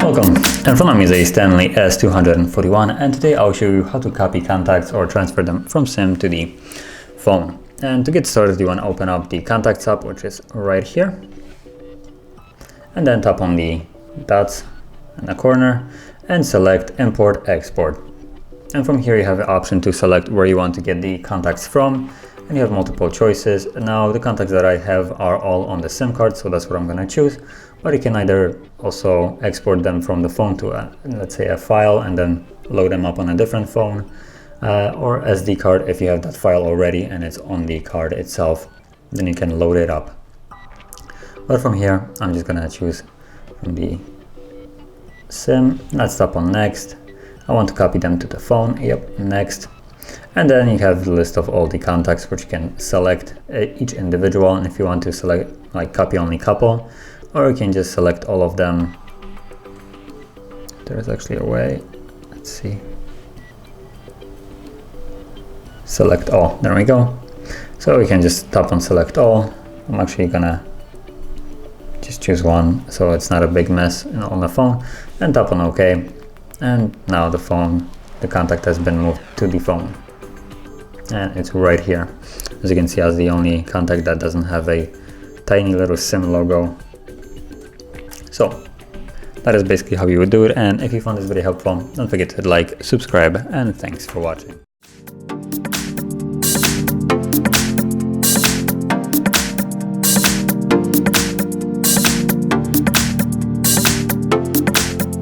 Welcome, in front of me is a Stanley S241, and today I'll show you how to copy contacts or transfer them from SIM to the phone. And to get started, you want to open up the Contacts app, which is right here, and then tap on the dots in the corner and select Import Export. And from here you have the option to select where you want to get the contacts from, and you have multiple choices. Now the contacts that I have are all on the SIM card, so that's what I'm going to choose. But you can either also export them from the phone to let's say a file and then load them up on a different phone, or SD card if you have that file already and it's on the card itself, then you can load it up. But from here I'm just going to choose from the SIM. Let's tap on next. I want to copy them to the phone. Yep, next. And then you have the list of all the contacts, which you can select each individual, and if you want to select like copy only couple, or you can just select all of them. There's actually a way, let's see, select all, there we go. So we can just tap on select all. I'm actually gonna just choose one so it's not a big mess on the phone, and tap on OK. And now the contact has been moved to the phone, and it's right here. As you can see, as the only contact that doesn't have a tiny little SIM logo. So that is basically how you would do it, and if you found this video helpful, don't forget to like, subscribe, and thanks for watching.